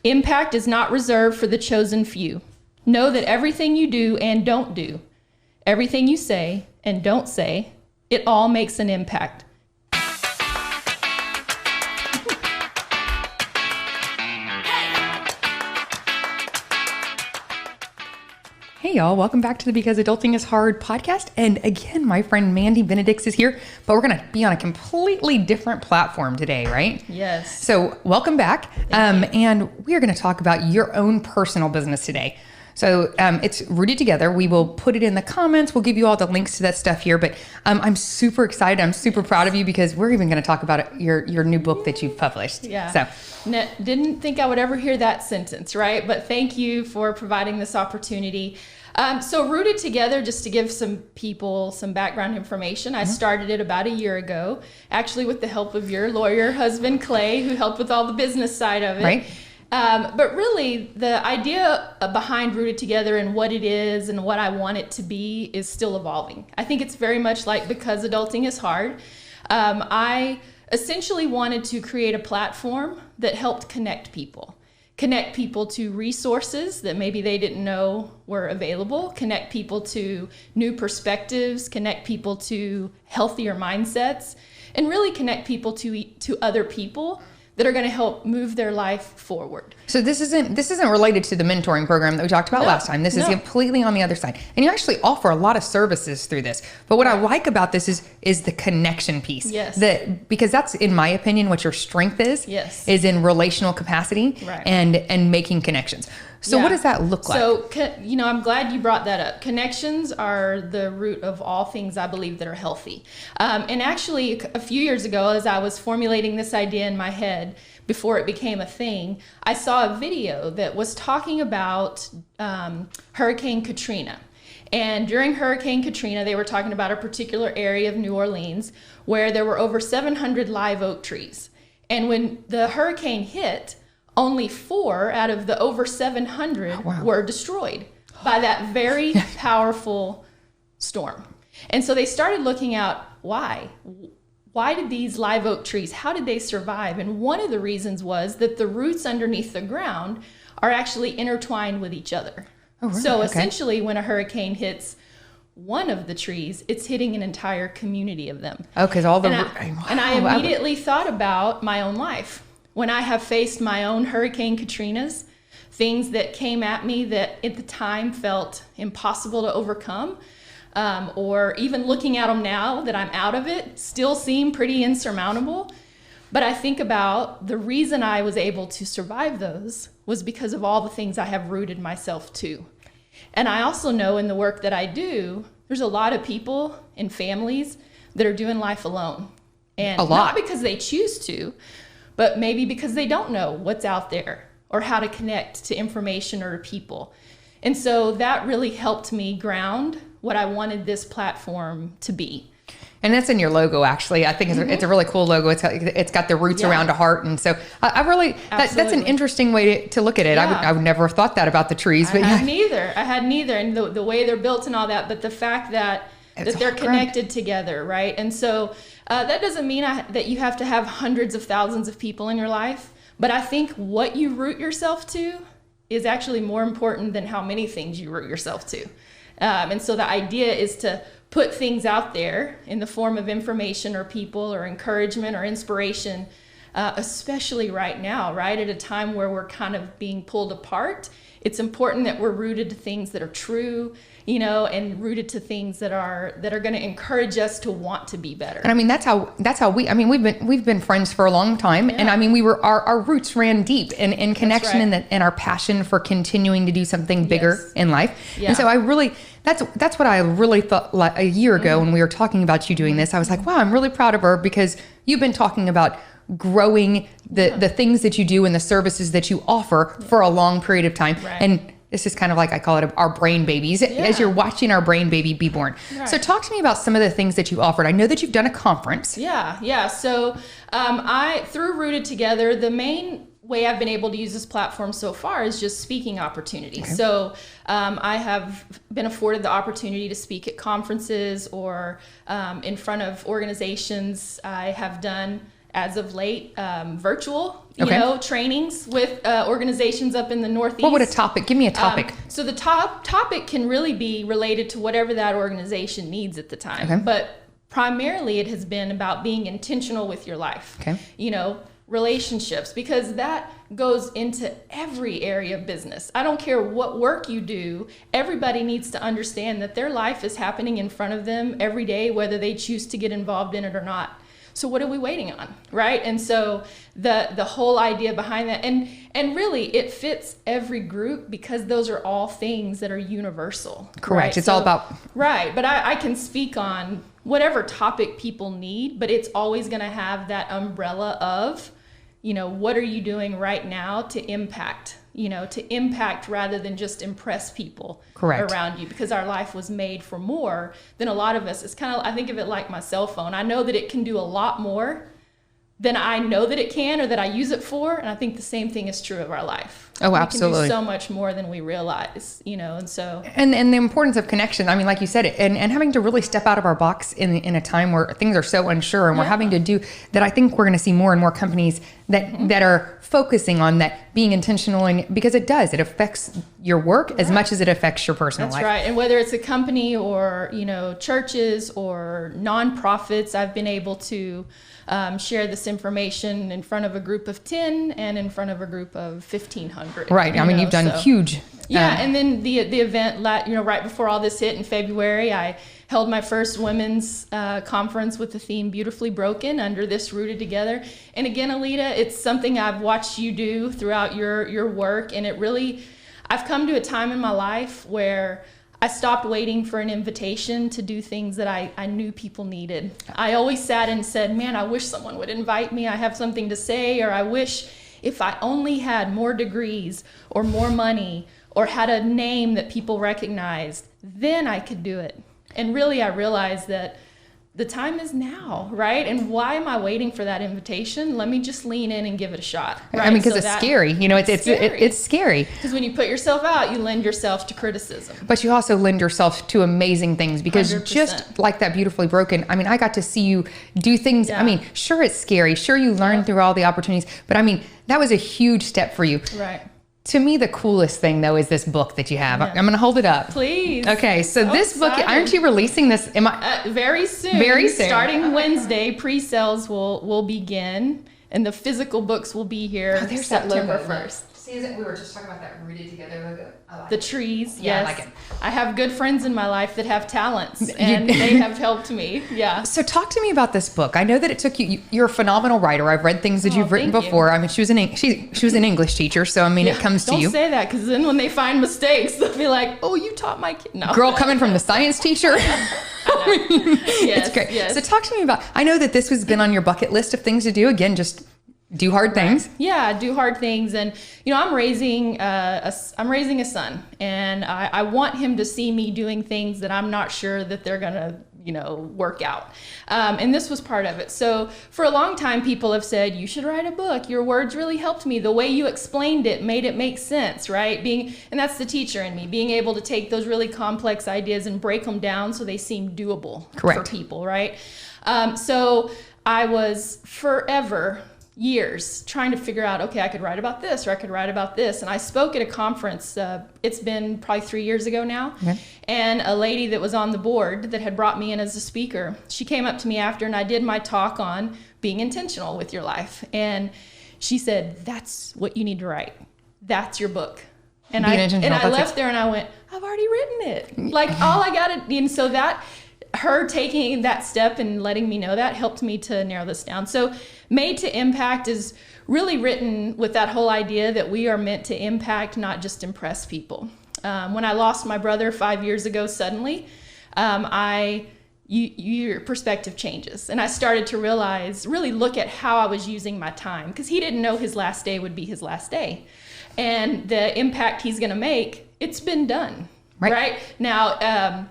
Impact is not reserved for the chosen few. Know that everything you do and don't do, everything you say and don't say, it all makes an impact. Hey y'all, welcome back to the Because Adulting is Hard podcast. And again, my friend Mandy Benedix is here, but we're going to be on a completely different platform today, right? Yes. So welcome back. And we are going to talk about your own personal business today. So it's Rooted Together. We will put it in the comments. We'll give you all the links to that stuff here. But I'm super excited. I'm super proud of you because we're even going to talk about your new book that you've published. Yeah. So didn't think I would ever hear that sentence, right? But thank you for providing this opportunity. So Rooted Together, just to give some people some background information, I started it about a year ago, actually with the help of your lawyer husband, Clay, who helped with all the business side of it. Right. But really, the idea behind Rooted Together and what it is and what I want it to be is still evolving. I think it's very much like Because Adulting is Hard. I essentially wanted to create a platform that helped connect people to resources that maybe they didn't know were available, connect people to new perspectives, connect people to healthier mindsets, and really connect people to other people that are going to help move their life forward. So this isn't related to the mentoring program that we talked about last time. This is completely on the other side. And you actually offer a lot of services through this. But what I like about this is the connection piece. Yes. Because that's, in my opinion, what your strength is. Yes. Is in relational capacity. Right. And making connections. So what does that look like? So, I'm glad you brought that up. Connections are the root of all things I believe that are healthy. And actually, a few years ago, as I was formulating this idea in my head, before it became a thing, I saw a video that was talking about Hurricane Katrina. And during Hurricane Katrina, they were talking about a particular area of New Orleans where there were over 700 live oak trees. And when the hurricane hit, only 4 out of the over 700 were destroyed by that very powerful storm. And so they started looking at why. Why did these live oak trees, how did they survive? And one of the reasons was that the roots underneath the ground are actually intertwined with each other. Oh, really? So essentially, when a hurricane hits one of the trees, it's hitting an entire community of them. Oh, because all the... And I immediately thought about my own life. When I have faced my own Hurricane Katrinas, things that came at me that at the time felt impossible to overcome, or even looking at them now that I'm out of it, still seem pretty insurmountable. But I think about the reason I was able to survive those was because of all the things I have rooted myself to. And I also know in the work that I do, there's a lot of people and families that are doing life alone. And not because they choose to, but maybe because they don't know what's out there or how to connect to information or to people. And so that really helped me ground what I wanted this platform to be. And that's in your logo, actually. I think it's a really cool logo. It's got the roots around a heart. And so I really, that's an interesting way to look at it. I would never have thought that about the trees. But I had neither. And the way they're built and all that, but the fact that they're connected together, right? And so that doesn't mean that you have to have hundreds of thousands of people in your life. But I think what you root yourself to is actually more important than how many things you root yourself to. And so the idea is to put things out there in the form of information or people or encouragement or inspiration, especially right now, right? At a time where we're kind of being pulled apart. It's important that we're rooted to things that are true, and rooted to things that are going to encourage us to want to be better. And I mean, that's how we've been friends for a long time. Yeah. And I mean, our roots ran deep in connection and our passion for continuing to do something bigger in life. Yeah. And so that's what I really thought like a year ago when we were talking about you doing this. I was like, wow, I'm really proud of her because you've been talking about growing the things that you do and the services that you offer for a long period of time. Right. And this is kind of like, I call it our brain babies, as you're watching our brain baby be born. Right. So talk to me about some of the things that you offered. I know that you've done a conference. Yeah. So through Rooted Together, the main way I've been able to use this platform so far is just speaking opportunities. Okay. So I have been afforded the opportunity to speak at conferences or in front of organizations. I have done as of late, virtual, trainings with organizations up in the Northeast. What would a topic? Give me a topic. So the topic can really be related to whatever that organization needs at the time. Okay. But primarily it has been about being intentional with your life. Okay. Relationships, because that goes into every area of business. I don't care what work you do. Everybody needs to understand that their life is happening in front of them every day, whether they choose to get involved in it or not. So what are we waiting on, right? And so the whole idea behind that, and really it fits every group, because those are all things that are universal. Correct. Right? It's all about... Right. But I can speak on whatever topic people need, but it's always going to have that umbrella of, what are you doing right now to impact, rather than just impress people Correct. around you, because our life was made for more than a lot of us. It's kind of, I think of it like my cell phone. I know that it can do a lot more than I know that it can, or that I use it for. And I think the same thing is true of our life. Oh, absolutely. We can do so much more than we realize, and so. And the importance of connection. I mean, like you said, and having to really step out of our box in a time where things are so unsure, and we're having to do that. I think we're going to see more and more companies that are focusing on that, being intentional, and because it affects your work as much as it affects your personal life. That's right. And whether it's a company or, churches or nonprofits, I've been able to share this information in front of a group of 10 and in front of a group of 1,500. Right. I mean, you've done huge. Yeah. And then the event, right before all this hit in February, I held my first women's conference with the theme Beautifully Broken, under this Rooted Together. And again, Alita, it's something I've watched you do throughout your work. And it really, I've come to a time in my life where I stopped waiting for an invitation to do things that I knew people needed. I always sat and said, man, I wish someone would invite me. I have something to say, or I wish if I only had more degrees or more money or had a name that people recognized, then I could do it. And really, I realized that the time is now, right? And why am I waiting for that invitation? Let me just lean in and give it a shot. Right? I mean, because it's scary. It's scary. Because when you put yourself out, you lend yourself to criticism. But you also lend yourself to amazing things, because 100%. Just like that Beautifully Broken, I mean, I got to see you do things. Yeah. I mean, sure, it's scary. Sure, you learn through all the opportunities. But I mean, that was a huge step for you. Right. To me, the coolest thing, though, is this book that you have. Yeah. I'm going to hold it up. Please. Okay, so this book, aren't you releasing this? Very soon. Very soon. Starting Wednesday, pre-sales will begin, and the physical books will be here September 1st. See, we were just talking about that Rooted Together logo. I like the trees, yeah, yes. I like it. I have good friends in my life that have talents, and they have helped me. Yeah. So talk to me about this book. I know that it took you. You're a phenomenal writer. I've read things that you've written before. I mean, she was an English teacher, so I mean, it comes to you. Don't say that, because then when they find mistakes, they'll be like, "Oh, you taught my kid." No. Girl, coming from the science teacher. Yes, it's great. Yes. So talk to me about. I know that this has been on your bucket list of things to do. Again, just do hard things. Yeah, do hard things. And I'm raising a son, and I want him to see me doing things that I'm not sure that they're gonna work out. And this was part of it. So for a long time, people have said, you should write a book. Your words really helped me. The way you explained it made it make sense, right? And that's the teacher in me, being able to take those really complex ideas and break them down so they seem doable for people, right? So I was forever years trying to figure out, okay, I could write about this, or I could write about this. And I spoke at a conference, it's been probably 3 years ago now. Okay. And a lady that was on the board that had brought me in as a speaker, she came up to me after, and I did my talk on being intentional with your life. And she said, that's what you need to write. That's your book. And I left there and I went, I've already written it. Like all I got to, and so that, her taking that step and letting me know that helped me to narrow this down. So Made to Impact is really written with that whole idea that we are meant to impact, not just impress people. When I lost my brother 5 years ago suddenly, your perspective changes. And I started to really look at how I was using my time, because he didn't know his last day would be his last day. And the impact he's going to make, it's been done. Right? Now,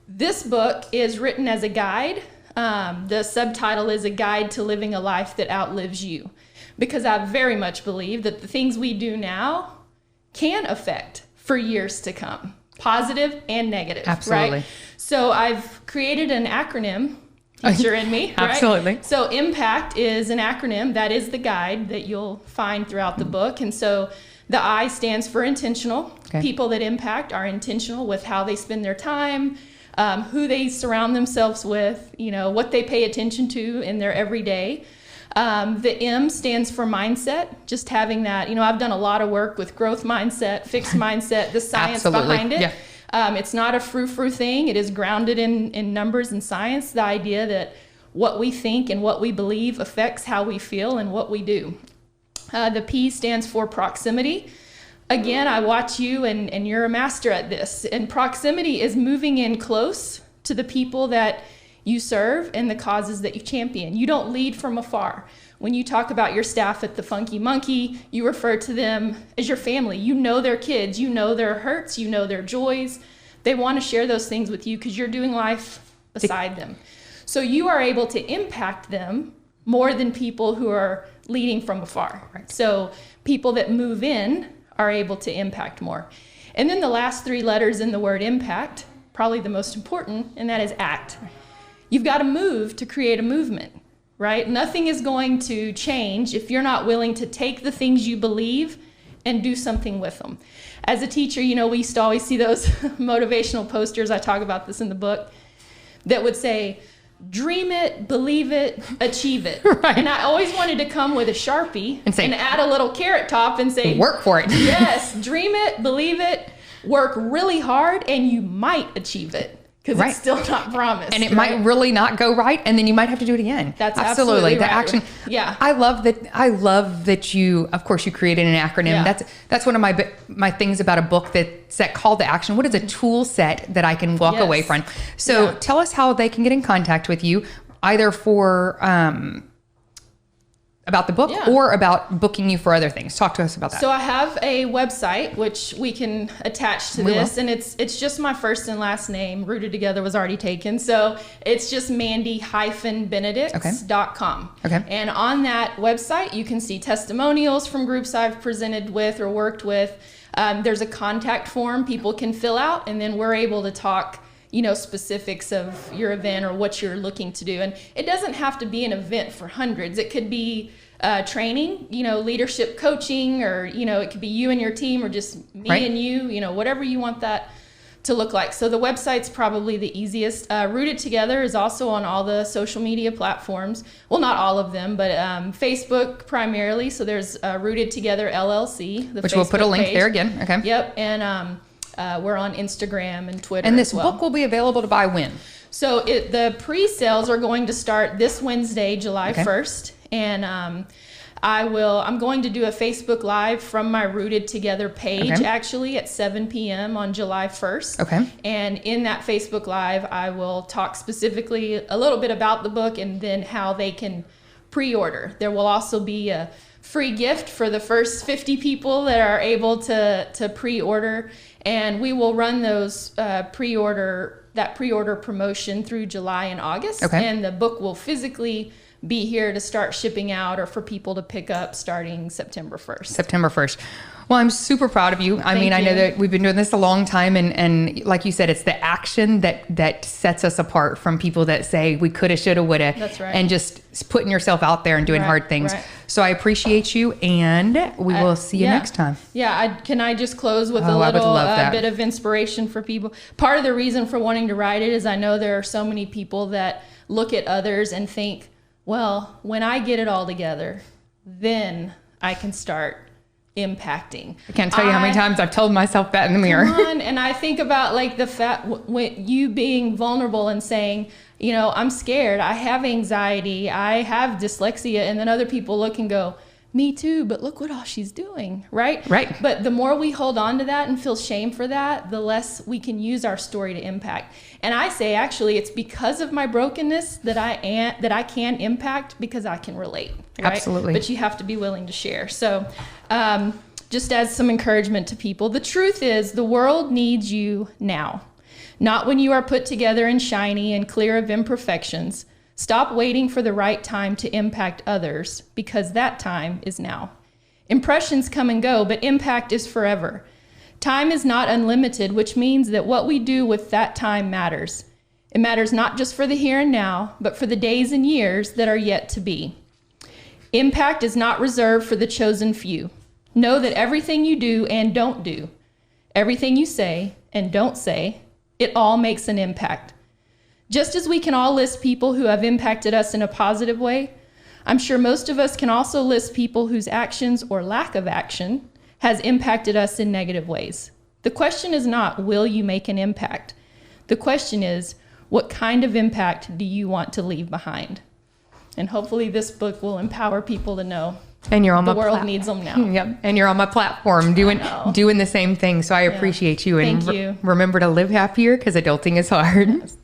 this book is written as a guide. The subtitle is A Guide to Living a Life That Outlives You, because I very much believe that the things we do now can affect for years to come, positive and negative. Absolutely. Right? So I've created an acronym, teacher in me. Right? Absolutely. So impact is an acronym. That is the guide that you'll find throughout the book. And so the I stands for intentional. Okay. People that impact are intentional with how they spend their time, who they surround themselves with, what they pay attention to in their everyday. The M stands for mindset, just having that, I've done a lot of work with growth mindset, fixed mindset, the science behind it. Yeah. It's not a frou-frou thing. It is grounded in numbers and science, the idea that what we think and what we believe affects how we feel and what we do. The P stands for proximity. Again, I watch you and you're a master at this. And proximity is moving in close to the people that you serve and the causes that you champion. You don't lead from afar. When you talk about your staff at the Funky Monkey, you refer to them as your family. You know their kids, you know their hurts, you know their joys. They want to share those things with you because you're doing life beside them. So you are able to impact them more than people who are leading from afar. Right. So people that move in are able to impact more. And then the last three letters in the word impact, probably the most important, and that is act. You've got to move to create a movement, right? Nothing is going to change if you're not willing to take the things you believe and do something with them. As a teacher, we used to always see those motivational posters, I talk about this in the book, that would say, dream it, believe it, achieve it. Right. And I always wanted to come with a Sharpie and add a little carrot top and say, work for it. Yes, dream it, believe it, work really hard, and you might achieve it. Because it's still not promised. And it might really not go right, and then you might have to do it again. That's absolutely the right. action. Yeah. I love that you, of course, you created an acronym. Yeah. That's one of my things about a book that's that call to action. What is a tool set that I can walk away from? So tell us how they can get in contact with you, either for about the book or about booking you for other things. Talk to us about that. So I have a website, which we can attach to this, and it's just my first and last name. Rooted Together was already taken. So it's just Mandy-Benedicts.com. Okay. And on that website, you can see testimonials from groups I've presented with or worked with. There's a contact form people can fill out, and then we're able to talk specifics of your event or what you're looking to do. And it doesn't have to be an event for hundreds. It could be training, leadership coaching, or, it could be you and your team, or just me and you, whatever you want that to look like. So the website's probably the easiest. Rooted Together is also on all the social media platforms. Well, not all of them, but Facebook primarily. So there's Rooted Together LLC, which we'll put a link there again. Okay. Yep. And we're on Instagram and Twitter. And this book will be available to buy when? So the pre-sales are going to start this Wednesday, July 1st. And I'm going to do a Facebook Live from my Rooted Together page, actually, at 7 p.m. on July 1st. Okay. And in that Facebook Live, I will talk specifically a little bit about the book and then how they can pre-order. There will also be a free gift for the first 50 people that are able to pre-order. And we will run those pre-order promotion through July and August. Okay. And the book will physically be here to start shipping out, or for people to pick up starting September 1st. September 1st. Well, I'm super proud of you. I know that we've been doing this a long time, and like you said, it's the action that sets us apart from people that say we coulda, shoulda, woulda. That's right. And just putting yourself out there and doing hard things. Right. So I appreciate you, and we will see you next time. Yeah. Can I just close with a little bit of inspiration for people? Part of the reason for wanting to write it is I know there are so many people that look at others and think, well, when I get it all together, then I can start impacting. I can't tell you how many times I've told myself that in the mirror. And I think about like the fact when you being vulnerable and saying, I'm scared, I have anxiety, I have dyslexia, and then other people look and go, me too, but look what all she's doing, right? Right. But the more we hold on to that and feel shame for that, the less we can use our story to impact. And I say, actually, it's because of my brokenness that I can impact, because I can relate. Right? Absolutely. But you have to be willing to share. So just as some encouragement to people, the truth is the world needs you now, not when you are put together and shiny and clear of imperfections. Stop waiting for the right time to impact others, because that time is now. Impressions come and go, but impact is forever. Time is not unlimited, which means that what we do with that time matters. It matters not just for the here and now, but for the days and years that are yet to be. Impact is not reserved for the chosen few. Know that everything you do and don't do, everything you say and don't say, it all makes an impact. Just as we can all list people who have impacted us in a positive way, I'm sure most of us can also list people whose actions or lack of action has impacted us in negative ways. The question is not, will you make an impact? The question is, what kind of impact do you want to leave behind? And hopefully this book will empower people to know and you're on the world needs them now. Yep. And you're on my platform doing the same thing. So I appreciate you. And Thank you. Remember to live happier because adulting is hard.